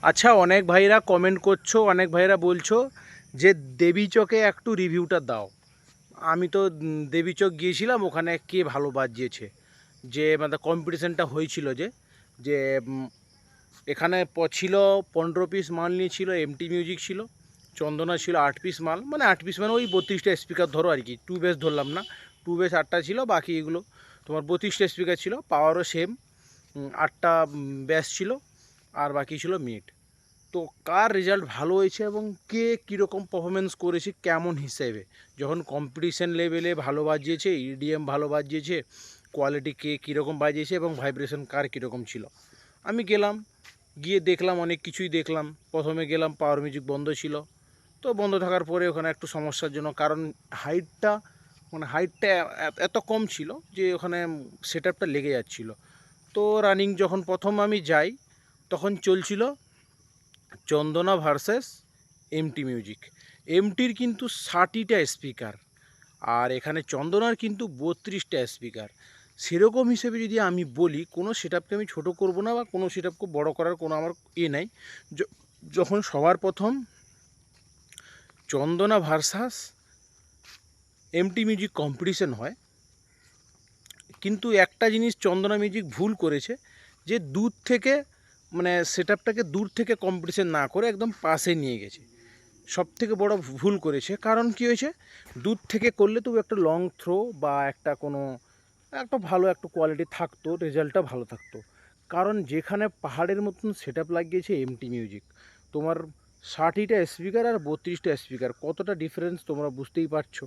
আচ্ছা, অনেক ভাইরা কমেন্ট করছো, অনেক ভাইরা বলছো যে দেবী চকে একটু রিভিউটা দাও। আমি তো দেবী চক গিয়েছিলাম, ওখানে কে ভালো বাজিয়েছে, যে মানে কম্পিটিশানটা হয়েছিল, যে যে উম, এখানে ছিল 15 পিস মাল নিয়েছিল, এমটি মিউজিক ছিল, চন্দনা ছিল 8 পিস মাল, মানে 8 পিস মানে ওই 32টা স্পিকার ধরো আর কি, 2 বেস ধরলাম না, 2 বেস 8টা ছিল, বাকি এগুলো তোমার 32টা স্পিকার ছিল, পাওয়ারও সেম, 8টা ব্যাস ছিল, আর বাকি ছিল মিড। তো কার রেজাল্ট ভালো হয়েছে এবং কে কীরকম পারফরমেন্স করেছে কেমন হিসেবে, যখন কম্পিটিশন লেভেলে ভালো বাজিয়েছে, ইডিএম ভালো বাজিয়েছে, কোয়ালিটি কে কীরকম বাজিয়েছে এবং ভাইব্রেশন কার কীরকম ছিল। আমি গেলাম, গিয়ে দেখলাম অনেক কিছুই দেখলাম। প্রথমে গেলাম, পাওয়ার মিউজিক বন্ধ ছিল। তো বন্ধ থাকার পরে ওখানে একটু সমস্যার জন্য, কারণ হাইটটা মানে হাইটটা এত কম ছিল যে ওখানে সেট আপটা লেগে যাচ্ছিলো। তো রানিং যখন প্রথম আমি যাই, তখন চলছিল চন্দনা ভার্সেস এমটি মিউজিক। এমটির কিন্তু 60টা স্পিকার, আর এখানে চন্দনার কিন্তু 32টা স্পিকার। সেরকম হিসেবে যদি আমি বলি, কোনো সেট আপকে আমি ছোটো করবো না বা কোনো সেট আপকে বড়ো করার কোনো আমার নাই। যখন সবার প্রথম চন্দনা ভার্সাস এমটি মিউজিক কম্পিটিশন হয়, কিন্তু একটা জিনিস চন্দনা মিউজিক ভুল করেছে, যে দূর থেকে মানে সেট আপটাকে দূর থেকে কম্পিটিশন না করে একদম পাশে নিয়ে গেছে। সবথেকে বড় ভুল করেছে। কারণ কী হয়েছে, দূর থেকে করলে তো একটা লং থ্রো বা একটা কোনো একটা ভালো একটা কোয়ালিটি থাকতো, রেজাল্টটা ভালো থাকতো। কারণ যেখানে পাহাড়ের মতন সেট আপ লাগিয়েছে এমটি মিউজিক, তোমার 60টা স্পিকার আর 32টা স্পিকার, কতটা ডিফারেন্স তোমরা বুঝতেই পারছো।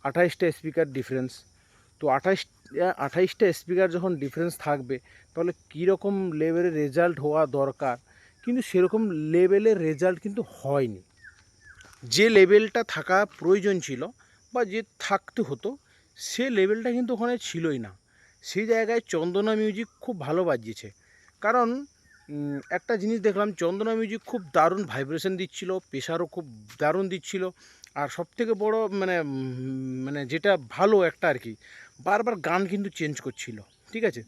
28টা স্পিকার ডিফারেন্স। তো 28টা স্পিকার যখন ডিফারেন্স থাকবে, তাহলে কীরকম লেভেলের রেজাল্ট হওয়া দরকার, কিন্তু সেরকম লেভেলের রেজাল্ট কিন্তু হয়নি। যে লেভেলটা থাকা প্রয়োজন ছিল বা যে থাকতে হতো, সে লেভেলটা কিন্তু ওখানে ছিলই না। সেই জায়গায় চন্দনা মিউজিক খুব ভালো বাজিয়েছে। কারণ একটা জিনিস দেখলাম, চন্দনা মিউজিক খুব দারুণ ভাইব্রেশন দিচ্ছিল, প্রেশারও খুব দারুণ দিচ্ছিল। আর সবথেকে বড় মানে মানে যেটা ভালো একটা আর কি, বারবার গান কিন্তু চেঞ্জ করছিল। ঠিক আছে,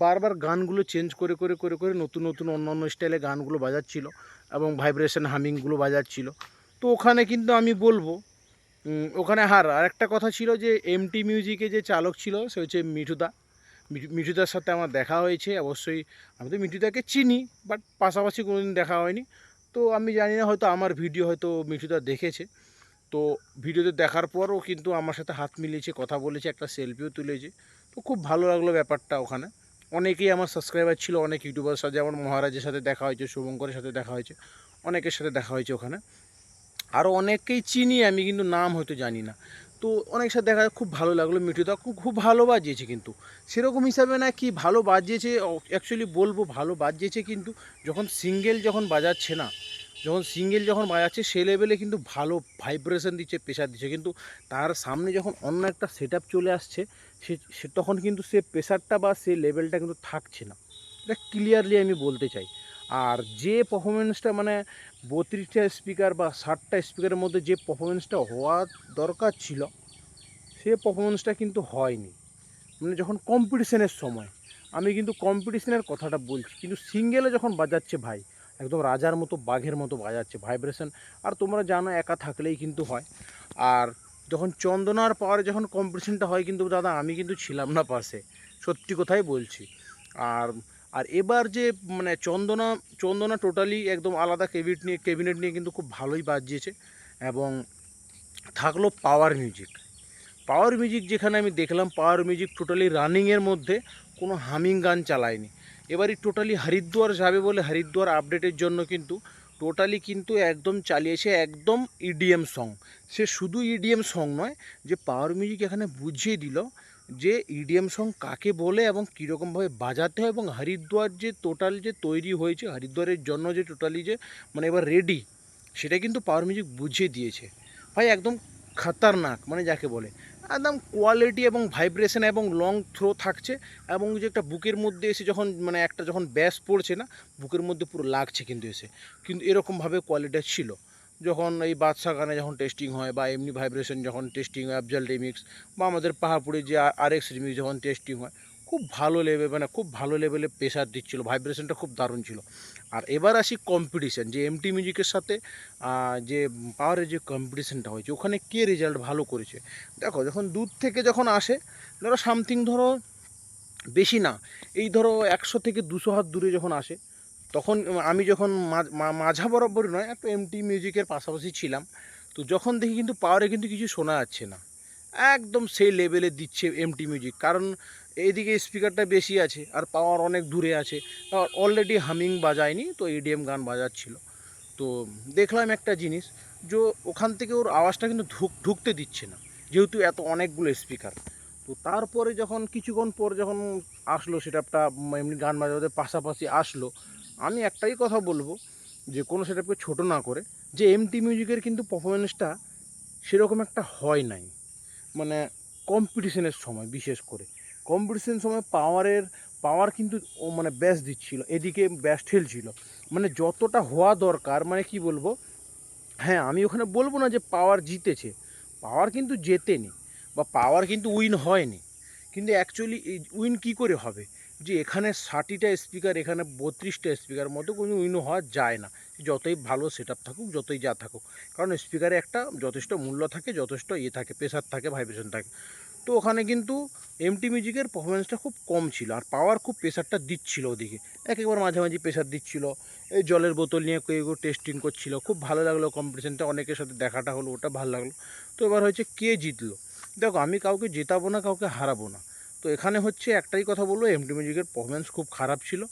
বারবার গানগুলো চেঞ্জ করে করে করে করে নতুন নতুন অন্য অন্য স্টাইলে গানগুলো বাজাচ্ছিল এবং ভাইব্রেশন হামিংগুলো বাজাচ্ছিল। তো ওখানে কিন্তু আমি বলবো, ওখানে আরেকটা কথা ছিল, যে এমটি মিউজিকে যে চালক ছিল সে হচ্ছে মিঠুদা। মিঠুদার সাথে আমার দেখা হয়েছে অবশ্যই। আমি তো মিঠুদাকে চিনি, বাট পাশাপাশি কোনোদিন দেখা হয়নি। তো আমি জানি না, হয়তো আমার ভিডিও হয়তো মিঠুদা দেখেছে। তো ভিডিওতে দেখার পরও কিন্তু আমার সাথে হাত মিলিয়েছে, কথা বলেছে, একটা সেলফিও তুলেছে। তো খুব ভালো লাগলো ব্যাপারটা। ওখানে অনেকেই আমার সাবস্ক্রাইবার ছিল, অনেক ইউটিউবার সাথে, যেমন মহারাজের সাথে দেখা হয়েছে, শুভঙ্করের সাথে দেখা হয়েছে, অনেকের সাথে দেখা হয়েছে ওখানে। আরও অনেককেই চিনি আমি, কিন্তু নাম হয়তো জানি না। তো অনেক সাথে দেখা, খুব ভালো লাগলো। মিঠুদা খুব খুব ভালো বাজিয়েছে, কিন্তু সেরকম হিসাবে না কি ভালো বাজিয়েছে, অ্যাকচুয়ালি বলবো ভালো বাজিয়েছে, কিন্তু যখন সিঙ্গেল যখন বাজাচ্ছে না, যখন সিঙ্গেল যখন বাজাচ্ছে সে লেভেলে কিন্তু ভালো ভাইব্রেশন দিচ্ছে, প্রেশার দিচ্ছে। কিন্তু তার সামনে যখন অন্য একটা সেট আপ চলে আসছে, সে তখন কিন্তু সে প্রেশারটা বা সে লেভেলটা কিন্তু থাকছে না। এটা ক্লিয়ারলি আমি বলতে চাই। আর যে পারফরমেন্সটা মানে 32টা স্পিকার বা 60টা স্পিকারের মধ্যে যে পারফরমেন্সটা হওয়া দরকার ছিল, সে পারফরমেন্সটা কিন্তু হয়নি। মানে যখন কম্পিটিশনের সময়, আমি কিন্তু কম্পিটিশনের কথাটা বলছি, কিন্তু সিঙ্গেলে যখন বাজাচ্ছে ভাই, একদম রাজার মতো বাঘের মতো বাজাচ্ছে ভাইব্রেশন। আর তোমরা জানো একা থাকলেই কিন্তু হয়। আর যখন চন্দনার পাওয়ারে যখন কম্পিটিশনটা হয়, কিন্তু দাদা আমি কিন্তু ছিলাম না পাশে, সত্যি কথাই বলছি। আর আর এবার যে মানে চন্দনা চন্দনা টোটালি একদম আলাদা ক্যাবিনেট নিয়ে কিন্তু খুব ভালোই বাজিয়েছে। এবং থাকলো পাওয়ার মিউজিক। পাওয়ার মিউজিক যেখানে আমি দেখলাম, পাওয়ার মিউজিক টোটালি রানিংয়ের মধ্যে কোনো হামিং গান চালায়নি। এবারই টোটালি হরিদ্বার যাবে বলে, হরিদ্বার আপডেটের জন্য কিন্তু টোটালি কিন্তু একদম চালিয়েছে একদম ইডিএম সং। সে শুধু ইডিএম সং নয়, যে পাওয়ার মিউজিক এখানে বুঝিয়ে দিল যে ইডিএম সং কাকে বলে এবং কীরকমভাবে বাজাতে হয়। এবং হরিদ্বার যে টোটাল যে তৈরি হয়েছে হরিদ্বারের জন্য, যে টোটালি যে মানে এবার রেডি, সেটা কিন্তু পাওয়ার মিউজিক বুঝিয়ে দিয়েছে ভাই। একদম খতরনাক, মানে যাকে বলে একদম কোয়ালিটি এবং ভাইব্রেশন এবং লং থ্রো থাকছে। এবং যে একটা বুকের মধ্যে এসে যখন মানে একটা যখন ব্যাস পড়ছে না, বুকের মধ্যে পুরো লাগছে কিন্তু এসে, কিন্তু এরকমভাবে কোয়ালিটি ছিল। যখন এই বাদশা গানে যখন টেস্টিং হয়, বা এমনি ভাইব্রেশন যখন টেস্টিং হয়, আফজাল রিমিক্স বা আমাদের পাহাড়পুরে যে আরএক্স রিমিক্স যখন টেস্টিং হয়, খুব ভালো লেভেল, মানে খুব ভালো লেভেলে প্রেশার দিচ্ছিল, ভাইব্রেশনটা খুব দারুণ ছিল। আর এবার আসি কম্পিটিশান, যে এমটি মিউজিকের সাথে যে পাওয়ারের যে কম্পিটিশানটা হয়েছে, ওখানে কে রেজাল্ট ভালো করেছে। দেখো, যখন দূর থেকে যখন আসে, ধরো সামথিং, ধরো বেশি না, এই ধরো 100 থেকে 200 হাত দূরে যখন আসে, তখন আমি যখন মাঝা বরাবর নয়, একটু এমটি মিউজিকের পাশাপাশি ছিলাম, তো যখন দেখি কিন্তু পাওয়ারে কিন্তু কিছু শোনা যাচ্ছে না, একদম সেই লেভেলে দিচ্ছে এমটি মিউজিক। কারণ এইদিকে স্পিকারটা বেশি আছে আর পাওয়ার অনেক দূরে আছে, অলরেডি হামিং বাজায়নি, তো ইডিএম গান বাজাচ্ছিল। তো দেখলাম একটা জিনিস, যে ওখান থেকে ওর আওয়াজটা কিন্তু ঢুকতে দিচ্ছে না, যেহেতু এত অনেকগুলো স্পিকার। তো তারপরে যখন কিছুক্ষণ পর যখন আসলো সেটআপটা, এমনি গান বাজাতে পাশাপাশি আসলো, আমি একটাই কথা বলবো, যে কোনো সেটআপকে ছোটো না করে, যে এমটি মিউজিকের কিন্তু পারফরমেন্সটা সেরকম একটা হয় নাই, মানে কম্পিটিশনের সময়, বিশেষ করে কম্পিটিশন সময় পাওয়ার কিন্তু ও মানে ব্যাস দিচ্ছিল, এদিকে ব্যাস ঠেলছিল, মানে যতটা হওয়া দরকার, মানে কি বলবো, হ্যাঁ আমি ওখানে বলবো না যে পাওয়ার জিতেছে, পাওয়ার কিন্তু জেতেনি, বা পাওয়ার কিন্তু উইন হয়নি। কিন্তু অ্যাকচুয়ালি এই উইন কী করে হবে, যে এখানে 60টা স্পিকার, এখানে 32টা স্পিকার মতো কোনো উইন হওয়া যায় না, যতই ভালো সেটআপ থাকুক, যতই যা থাকুক। কারণ স্পিকারে একটা যথেষ্ট মূল্য থাকে, যথেষ্ট থাকে, প্রেসার থাকে, ভাইব্রেশন থাকে। তো ওখানে কিন্তু এমটি মিউজিকের পারফরমেন্সটা খুব কম ছিল, আর পাওয়ার খুব প্রেসারটা দিচ্ছিল ওদিকে, একেবারে মাঝামাঝি প্রেসার দিচ্ছিল। এই জলের বোতল নিয়ে কেউ টেস্টিং করছিল, খুব ভালো লাগলো কম্পিটিশানটা, অনেকের সাথে দেখাটা হলো, ওটা ভালো লাগলো। তো এবার হচ্ছে কে জিতলো। দেখো, আমি কাউকে জেতাবো না, কাউকে হারাবো না। তো এখানে হচ্ছে একটাই কথা বলবো, এমটি মিউজিকের পারফরমেন্স খুব খারাপ ছিল,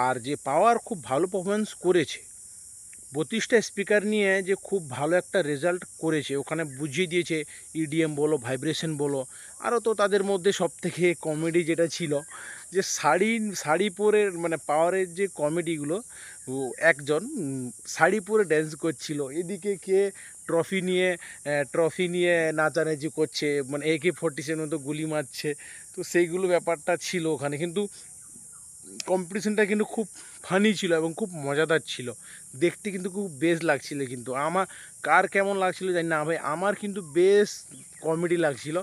আর যে পাওয়ার খুব ভালো পারফরমেন্স করেছে, 32টা স্পিকার নিয়ে যে খুব ভালো একটা রেজাল্ট করেছে, ওখানে বুঝিয়ে দিয়েছে, ইডিএম বলো, ভাইব্রেশন বলো। আরও তো তাদের মধ্যে সবথেকে কমেডি যেটা ছিল, যে শাড়ি পরে, মানে পাওয়ারের যে কমেডিগুলো, ও একজন শাড়ি পরে ড্যান্স করছিল, এদিকে কে ট্রফি নিয়ে নাচানাচি করছে, মানে AK-47 মতো গুলি মারছে। তো সেইগুলো ব্যাপারটা ছিল ওখানে, কিন্তু কম্পিটিশনটা কিন্তু খুব ফানি ছিল এবং খুব মজাদার ছিল, দেখতে কিন্তু খুব বেশ লাগছিল। কিন্তু আমার কার কেমন লাগছিল জানি না ভাই, আমার কিন্তু বেশ কমেডি লাগছিল।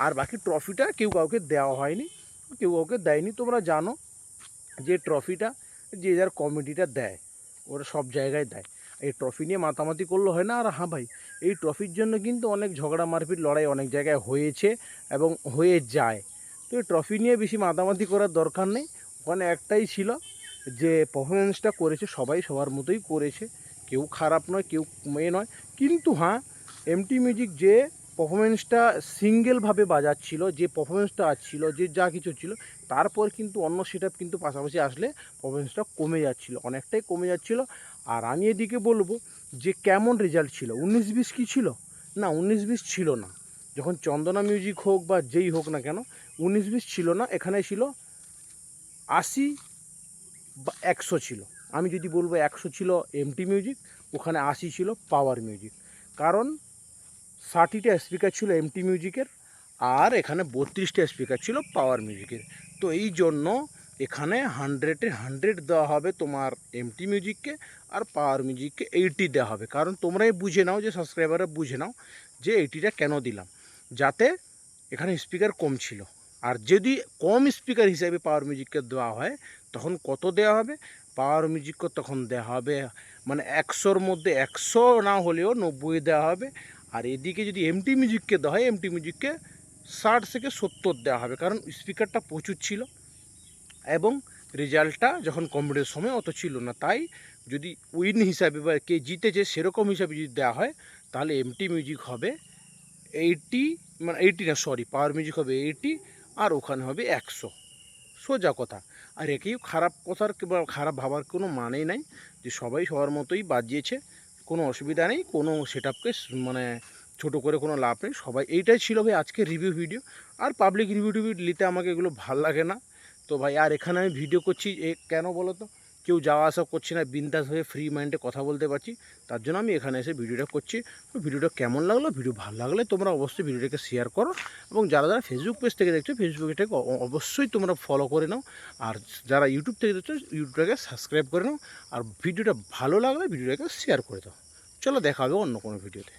আর বাকি ট্রফিটা কেউ কাউকে দেওয়া হয়নি, কেউ কাউকে দেয়নি। তোমরা জানো যে ট্রফিটা যে যার কমিটিটা দেয়, ওরা সব জায়গায় দেয়। এই ট্রফি নিয়ে মাতামাতি করলে হয় না। আর হ্যাঁ ভাই, এই ট্রফির জন্য কিন্তু অনেক ঝগড়া মারপিট লড়াই অনেক জায়গায় হয়েছে এবং হয়ে যায়। তো এই ট্রফি নিয়ে বেশি মাতামাতি করার দরকার নেই। ওখানে একটাই ছিল, যে পারফরমেন্সটা করেছে সবাই সবার মতোই করেছে, কেউ খারাপ নয়, কেউ মেয়ে নয়। কিন্তু হ্যাঁ, এমটি মিউজিক যে পারফরমেন্সটা সিঙ্গেলভাবে বাজাচ্ছিল, যে পারফরমেন্সটা আসছিল, যে যা কিছু ছিল, তারপর কিন্তু অন্য সেটআপ কিন্তু পাশাপাশি আসলে পারফরমেন্সটা কমে যাচ্ছিল, অনেকটাই কমে যাচ্ছিল। আর আমি এদিকে বলবো যে কেমন রেজাল্ট ছিল, 19-20 কি ছিল না, 19-20 ছিল না। যখন চন্দনা মিউজিক হোক বা যেই হোক না কেন, 19-20 ছিল না, এখানে ছিল 80 বা 100 ছিল। আমি যদি বলবো 100 ছিল এমটি মিউজিক, ওখানে 80 ছিল পাওয়ার মিউজিক। কারণ 60টা স্পিকার ছিল এমটি মিউজিকের, আর এখানে 32টা স্পিকার ছিল পাওয়ার মিউজিকের। তো এই জন্য এখানে 100-এ 100 দেওয়া হবে তোমার এমটি মিউজিককে, আর পাওয়ার মিউজিককে 80 দেওয়া হবে। কারণ তোমরাই বুঝে নাও, যে সাবস্ক্রাইবাররা বুঝে নাও যে 80টা কেন দিলাম, যাতে এখানে স্পিকার কম ছিল। আর যদি কম স্পিকার হিসাবে পাওয়ার মিউজিককে দেওয়া হয়, তখন কত দেওয়া হবে, পাওয়ার মিউজিককে তখন দেওয়া হবে মানে 100-র মধ্যে 100 না হলেও 90 দেওয়া হবে। আর এদিকে যদি এমটি মিউজিককে দেওয়া হয়, এমটি মিউজিককে 60 থেকে 70 দেওয়া হবে, কারণ স্পিকারটা প্রচুর ছিল এবং রেজাল্টটা যখন কম্পিটিশনের সময় অত ছিল না। তাই যদি উইন হিসাবে বা কে জিতেছে সেরকম হিসাবে যদি দেওয়া হয়, তাহলে এমটি মিউজিক হবে 80, মানে 80 না, সরি, পাওয়ার মিউজিক হবে 80, আর ওখানে হবে 100, সোজা কথা। আর একেই খারাপ কথার বা খারাপ ভাবার কোনো মানেই নাই, যে সবাই সবার মতোই বাজিয়েছে, কোনো অসুবিধা নেই, কোনো সেটআপকে মানে ছোটো করে কোনো লাভ নেই। সবাই, এইটাই ছিল ভাই আজকের রিভিউ ভিডিও। আর পাবলিক রিভিউ টিভিউ নিতে আমাকে এগুলো ভাল লাগে না। তো ভাই, আর এখানে আমি ভিডিও করছি কেন বলো তো, কেউ যাওয়া আসা করছে না, বিন্দাস হয়ে ফ্রি মাইন্ডে কথা বলতে পারছি, তার জন্য আমি এখানে এসে ভিডিওটা করছি। তো ভিডিওটা কেমন লাগলো, ভিডিও ভালো লাগলে তোমরা অবশ্যই ভিডিওটাকে শেয়ার করো, এবং যারা যারা ফেসবুক পেজ থেকে দেখছো, ফেসবুকটাকে অবশ্যই তোমরা ফলো করে নাও, আর যারা ইউটিউব থেকে দেখছো, ইউটিউবটাকে সাবস্ক্রাইব করে নাও, আর ভিডিওটা ভালো লাগলে ভিডিওটাকে শেয়ার করে দাও। চলো, দেখা হবে অন্য কোনো ভিডিওতে।